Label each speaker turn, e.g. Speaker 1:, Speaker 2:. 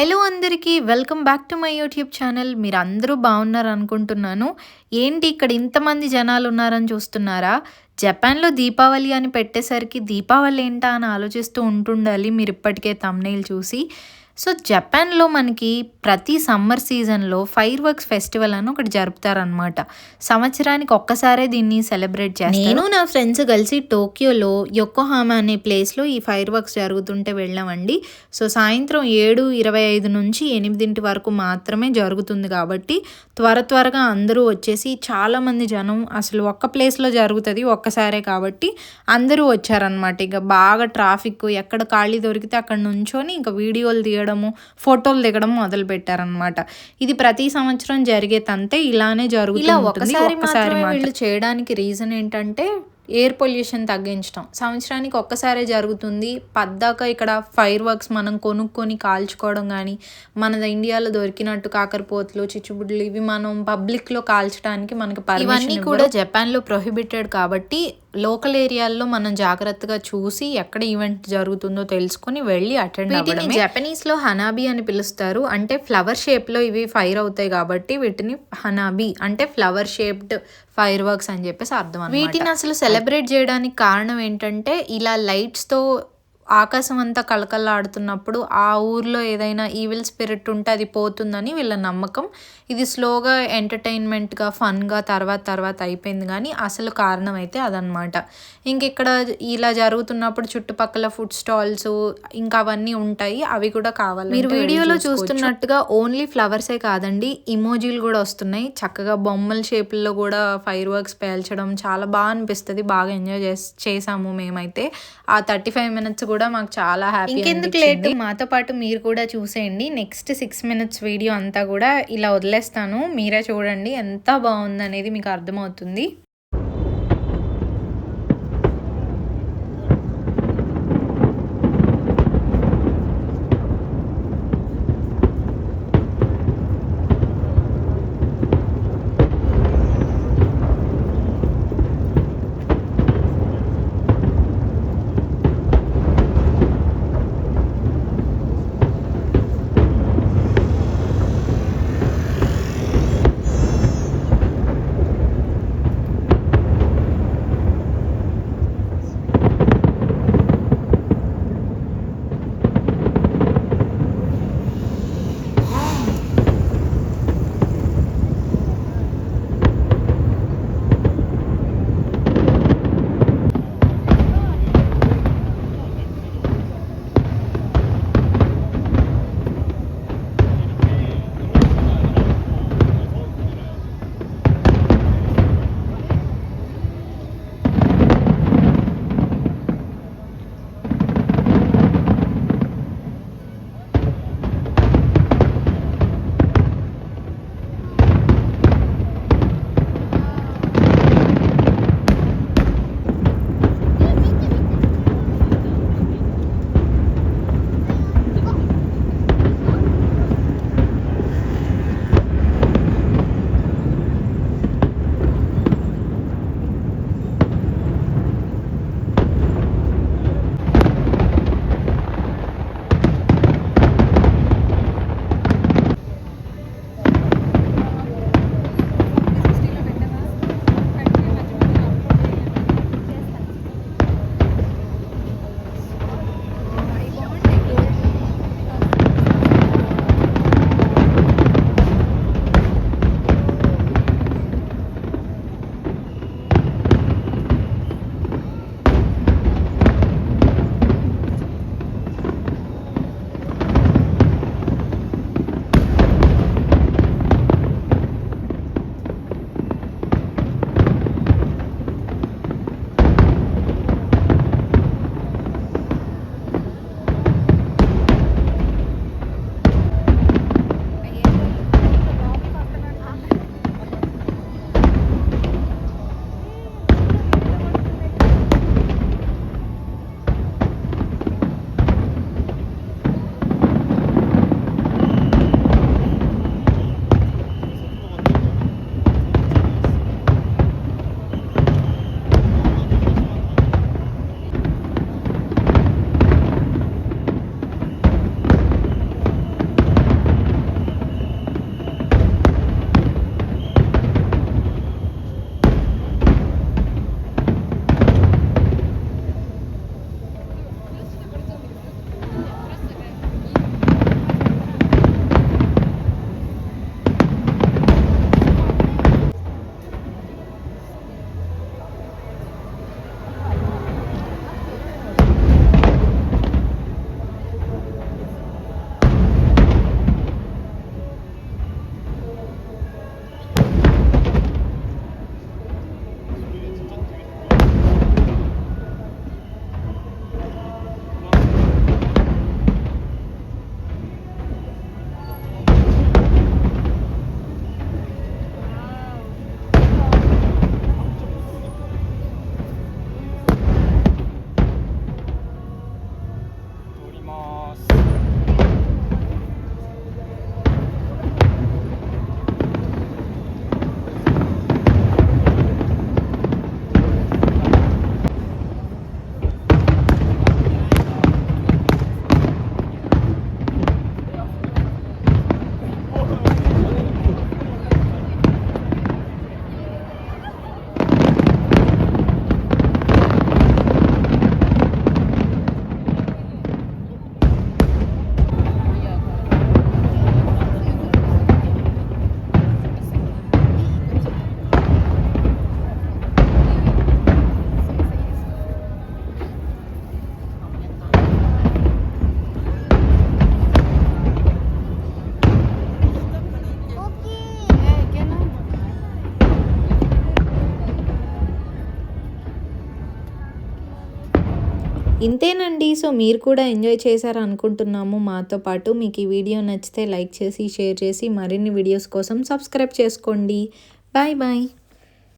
Speaker 1: Hello అందరికీ welcome back to my YouTube channel. మీరందరూ బాగున్నారనుకుంటున్నాను. ఏంటి ఇక్కడ ఇంతమంది జనాలున్నారని చూస్తున్నారా? జపాన్‌లో దీపావళి అని పెట్టేసరికి దీపావళి ఏంటా అని ఆలోచిస్తూ ఉంటుండాలి మీరిప్పటికే థంబ్‌నెయిల్ చూసి. సో, జపాన్‌లో మనకి ప్రతి సమ్మర్ సీజన్‌లో ఫైర్ వర్క్స్ ఫెస్టివల్ అని ఒకటి జరుపుతారనమాట. సంవత్సరానికి ఒక్కసారే దీన్ని సెలబ్రేట్ చేస్తారు. నేను నా ఫ్రెండ్స్ కలిసి టోక్యోలో యొకోహామా అనే ప్లేస్‌లో ఈ ఫైర్ వర్క్స్ జరుగుతుంటే వెళ్ళామండి. సో, సాయంత్రం 7:25 నుంచి 8 వరకు మాత్రమే జరుగుతుంది కాబట్టి త్వరగా అందరూ వచ్చేసి చాలామంది జనం అసలు ఒక్క ప్లేస్‌లో జరుగుతది ఒక్కసారే కాబట్టి అందరూ వచ్చారనమాట. ఇక బాగా ట్రాఫిక్ ఎక్కడ ఖాళీ దొరికితే అక్కడ నుంచొని ఇంక వీడియోలు తీయడము, ఫోటోలు దిగడం మొదలుపెట్టారనమాట. ఇది ప్రతి సంవత్సరం జరిగే తంతే ఇలానే జరుగుతూ ఉంటుంది. ఒక్కసారి వీళ్ళు చేయడానికి రీజన్ ఏంటంటే ఎయిర్ పొల్యూషన్ తగ్గించడం. సంవత్సరానికి ఒక్కసారే జరుగుతుంది. పద్దాక ఇక్కడ ఫైర్ వర్క్స్ మనం కొనుక్కొని కాల్చుకోవడం కానీ, మన ఇండియాలో దొరికినట్టు కాకరపోతులు, చిచ్చుబుడ్లు ఇవి మనం పబ్లిక్‌లో కాల్చడానికి మనకు ఇవన్నీ కూడా జపాన్‌లో ప్రొహిబిటెడ్ కాబట్టి లోకల్ ఏరియాల్లో మనం జాగ్రత్తగా చూసి ఎక్కడ ఈవెంట్ జరుగుతుందో తెలుసుకొని వెళ్ళి అటెండ్ అవ్వడమే. వీటిని జపనీస్‌లో హనాబి అని పిలుస్తారు. అంటే ఫ్లవర్ షేప్‌లో ఇవి ఫైర్ అవుతాయి కాబట్టి వీటిని హనాబి అంటే ఫ్లవర్ షేప్డ్ ఫైర్ వర్క్స్ అని చెప్పేసి అర్థం అన్నమాట. వీటిని అసలు సెలబ్రేట్ చేయడానికి కారణం ఏంటంటే ఇలా లైట్స్‌తో ఆకాశం అంతా కళకళలాడుతున్నప్పుడు ఆ ఊర్లో ఏదైనా ఈవిల్ స్పిరిట్ ఉంటే అది పోతుందని వీళ్ళ నమ్మకం. ఇది స్లోగా ఎంటర్టైన్మెంట్‌గా, ఫన్‌గా తర్వాత అయిపోయింది కానీ అసలు కారణం అయితే అదనమాట. ఇక్కడ ఇలా జరుగుతున్నప్పుడు చుట్టుపక్కల ఫుడ్ స్టాల్స్ ఇంకా అవన్నీ ఉంటాయి. అవి కూడా కావాలి. మీరు వీడియోలో చూస్తున్నట్టుగా ఓన్లీ ఫ్లవర్సే కాదండి, ఇమోజీలు కూడా వస్తున్నాయి. చక్కగా బొమ్మల షేపుల్లో కూడా ఫైర్ వర్క్స్ పేల్చడం చాలా బాగా అనిపిస్తుంది. బాగా ఎంజాయ్ చేసాము మేమైతే. ఆ 35 మినిట్స్ కూడా మాకు చాలా హ్యాపీ. ఇంకెందుకు లేట్, మాతో పాటు మీరు కూడా చూసేయండి. నెక్స్ట్ 6 మినిట్స్ వీడియో అంతా కూడా ఇలా వదిలేస్తాను. మీరే చూడండి ఎంత బాగుందనేది మీకు అర్థమవుతుంది. ఇంతేనండి. సో మీరు కూడా ఎంజాయ్ చేశారు అనుకుంటున్నాము మాతో పాటు. మీకు ఈ వీడియో నచ్చితే లైక్ చేసి, షేర్ చేసి మరిన్ని వీడియోస్ కోసం సబ్స్క్రైబ్ చేసుకోండి. Bye bye.